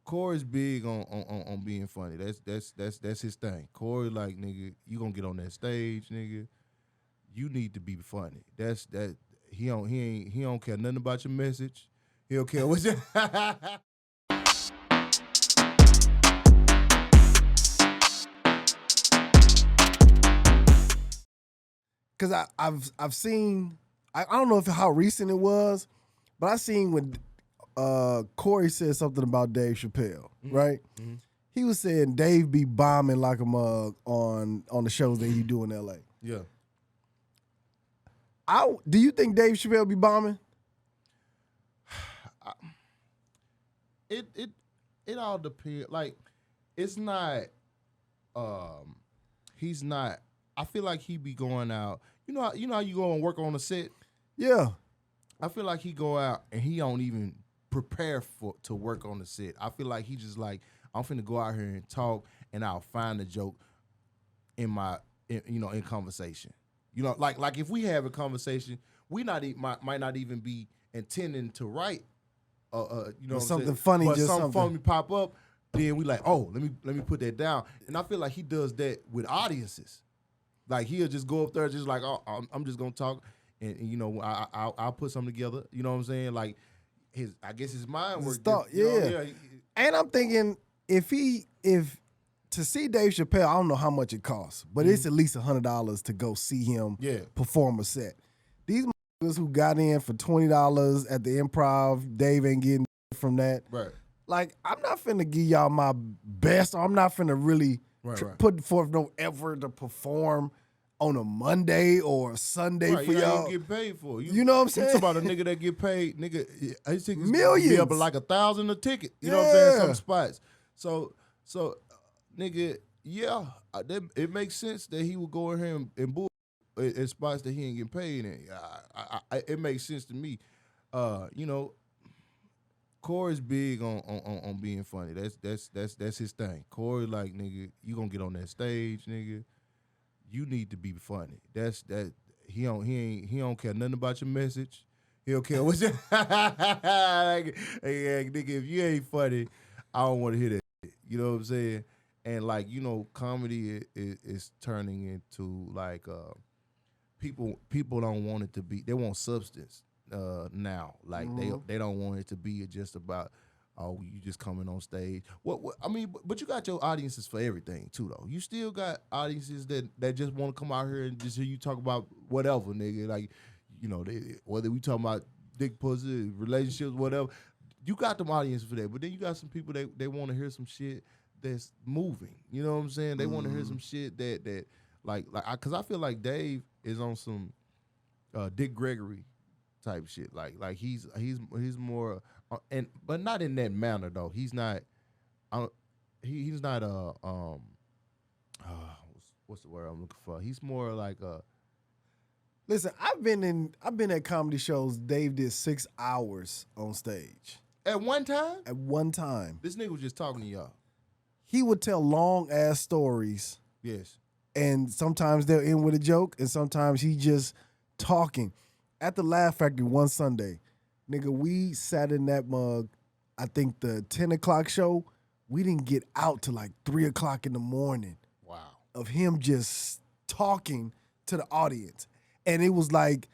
Corey's big on being funny. That's his thing. Corey, like, nigga, you gonna get on that stage, nigga. You need to be funny. That's that. He don't care nothing about your message. He don't care what you. Because I've seen, I don't know how recent it was, but I seen when Corey said something about Dave Chappelle, right? Mm-hmm. He was saying Dave be bombing like a mug on the shows that he do in L.A. Yeah. Do you think Dave Chappelle be bombing? It all depends. Like, it's not. He's not. I feel like he be going out. You know how you go and work on a set. Yeah. I feel like he go out and he don't even prepare to work on the set. I feel like he just like, I'm finna go out here and talk, and I'll find a joke in conversation. You know, like if we have a conversation, we might not even be intending to write. Something funny, but just something funny pop up. Then we like, oh, let me put that down. And I feel like he does that with audiences. Like, he'll just go up there, just like, oh, I'm just gonna talk, and I'll put something together. You know what I'm saying? Like, I guess his mind works. Yeah. And I'm thinking if to see Dave Chappelle, I don't know how much it costs, but it's at least $100 to go see him perform a set. These motherfuckers who got in for $20 at the Improv, Dave ain't getting from that. Right. Like, I'm not finna give y'all my best, or I'm not finna really put forth no effort to perform on a Monday or a Sunday for y'all. You get paid for. You know what I'm saying? You talk about a nigga that get paid, nigga. His tickets millions. be up like $1,000 a ticket. You know what I'm saying? Some spots. So, nigga, it makes sense that he would go in here and bull in spots that he ain't getting paid in. It makes sense to me. Corey's big on being funny. That's his thing. Corey, like, nigga, you gonna get on that stage, nigga. You need to be funny. That's that. He don't care nothing about your message. He don't care what you. Like, hey, nigga, if you ain't funny, I don't want to hear that shit. You know what I'm saying? And, like, comedy is turning into, like, people don't want it to be. They want substance now. Like, they don't want it to be just about, oh, you just coming on stage. But you got your audiences for everything too, though. You still got audiences that just want to come out here and just hear you talk about whatever, nigga. Like, whether we talking about dick, pussy, relationships, whatever. You got them audiences for that. But then you got some people that they want to hear some shit that's moving. You know what I'm saying? They want to hear some shit that because I feel like Dave is on some Dick Gregory type shit. Like he's more. But not in that manner though. He's not. He's not what's the word I'm looking for? He's more like a. Listen, I've been at comedy shows. Dave did 6 hours on stage at one time. At one time, this nigga was just talking to y'all. He would tell long ass stories. Yes. And sometimes they'll end with a joke, and sometimes he just talking. At the Laugh Factory one Sunday, nigga, we sat in that mug, I think the 10 o'clock show, we didn't get out till like 3 o'clock in the morning. Wow. Of him just talking to the audience. And it was like,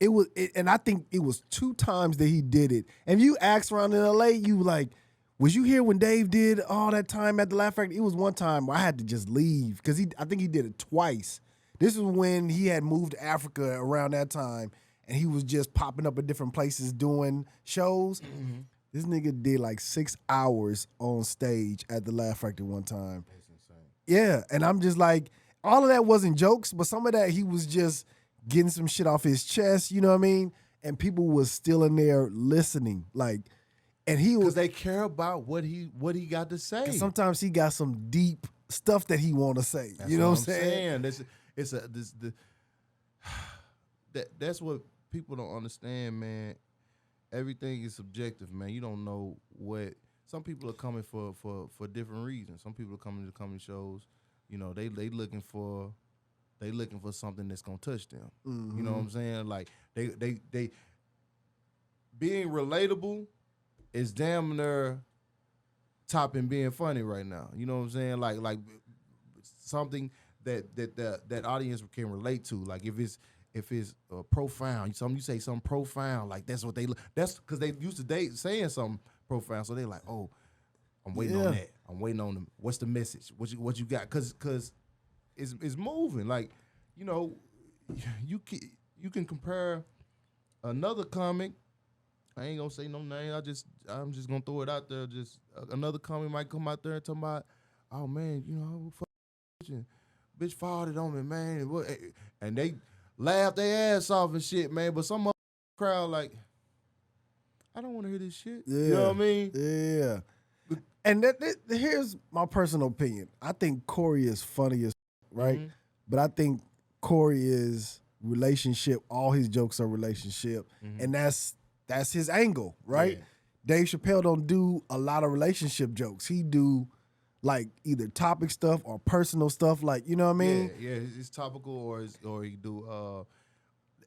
and I think it was 2 times that he did it. And if you asked around in LA, you like, was you here when Dave did all that time at the Laugh Factory? It was one time where I had to just leave because I think he did it twice. This is when he had moved to Africa around that time, and he was just popping up at different places doing shows. Mm-hmm. This nigga did like 6 hours on stage at the Laugh Factory one time. That's insane. Yeah, and I'm just like, all of that wasn't jokes, but some of that he was just getting some shit off his chest, you know what I mean? And people was still in there listening, like. And he was, because they care about what he got to say. Sometimes he got some deep stuff that he want to say. That's you know what I'm saying? That's what people don't understand, man. Everything is subjective, man. You don't know what. Some people are coming for different reasons. Some people are coming to comedy shows. They looking for something that's gonna touch them. Mm-hmm. You know what I'm saying? Like they being relatable is damn near topping being funny right now. You know what I'm saying? Like something that audience can relate to. Like if it's profound, you say something profound, like that's what that's because they used to saying something profound, so they like, oh, I'm waiting on that. I'm waiting on them. What's the message? What you got? Because it's moving. Like, you know, you can compare another comic. I ain't gonna say no name. I'm just gonna throw it out there. Just another comic might come out there and talk about, oh man, you know, bitch farted on me, man, and they laugh their ass off and shit, man. But some crowd like, I don't want to hear this shit. Yeah. You know what I mean? Yeah. And here's my personal opinion. I think Cory is funny as right, Mm-hmm. but I think Cory is relationship. All his jokes are relationship, and that's his angle, right? Yeah. Dave Chappelle don't do a lot of relationship jokes. He do like either topic stuff or personal stuff, like, you know what I mean? Yeah, it's topical or he do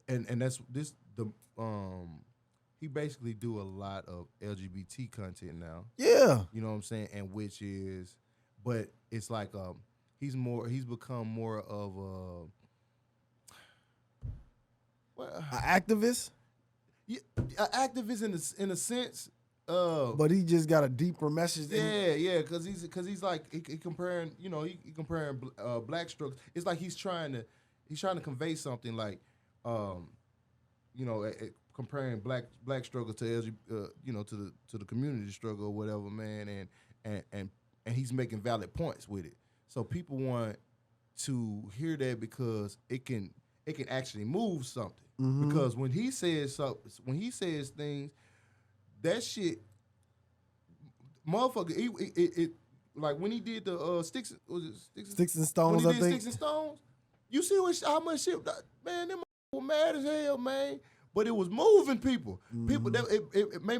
and that's this the he basically do a lot of LGBT content now. Yeah. You know what I'm saying? And which is, but it's like he's become more of An activist, an activist in a sense. but he just got a deeper message. Yeah, because he's like he comparing, you know, he comparing black strokes. It's like he's trying to convey something like, you know, comparing black struggle to you know, to the community struggle or whatever, man, and he's making valid points with it. So people want to hear that because it can actually move something. Mm-hmm. Because when he says things, that shit, motherfucker, it like when he did the Sticks and Stones, when I he did think. Sticks and Stones, you see how much shit, man, them were mad as hell, man. But it was moving people. Mm-hmm. People that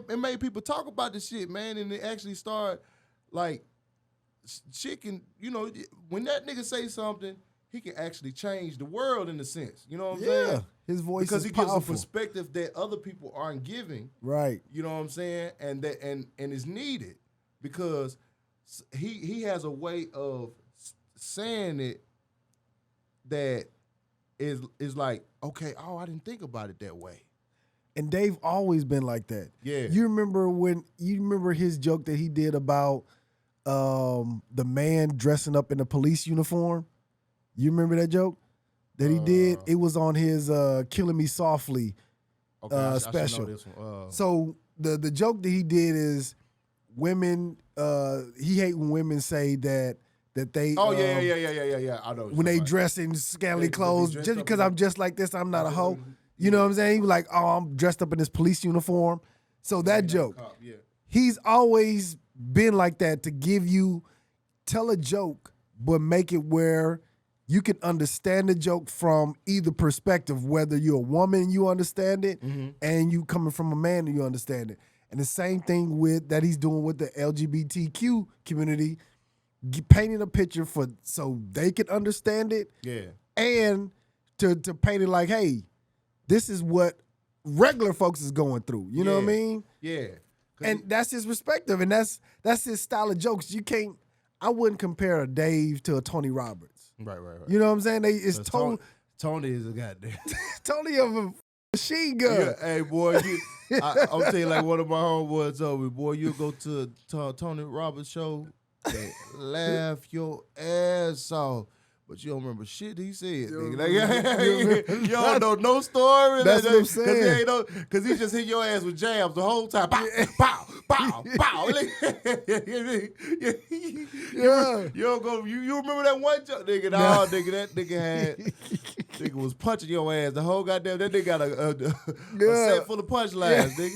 it made people talk about the shit, man, and they actually start like shit can, you know, when that nigga say something, he can actually change the world in a sense. You know what I'm saying? His voice because is he gives a powerful. perspective that other people aren't giving. Right. You know what I'm saying? And that and is needed because he has a way of saying it that is like, okay, oh, I didn't think about it that way. And Dave always been like that. Yeah. You remember his joke that he did about the man dressing up in a police uniform? You remember that joke that he did? It was on his Killing Me Softly special. I should know this one. So the joke that he did is women, he hate when women say that they Oh yeah. I know. when they dress in scantily clothes, dressed just up because in I'm just like this, I'm not a hoe. You know what I'm saying? He was like, oh, I'm dressed up in this police uniform. So that joke, Yeah. he's always been like that to tell a joke, but make it where you can understand the joke from either perspective, whether you're a woman and you understand it, and you coming from a man and you understand it. And the same thing that he's doing with the LGBTQ community, painting a picture so they can understand it, and to paint it like, hey, this is what regular folks is going through. You know what I mean? Yeah. And that's his perspective, and that's his style of jokes. I wouldn't compare a Dave to a Tony Roberts. Right. You know what I'm saying? It's Tony is a goddamn Tony of a machine gun. Yeah, hey boy, I'll tell you like one of my homeboys told me, boy, you go to Tony Roberts show and laugh your ass off. But you don't remember shit he said, nigga. Like, you don't know no story. That's what I'm saying. Because he just hit your ass with jabs the whole time. Pow, pow, pow, pow. You don't go. You remember that one joke, nigga? No, nigga, that nigga was punching your ass the whole goddamn. That nigga got a set full of punchlines, nigga.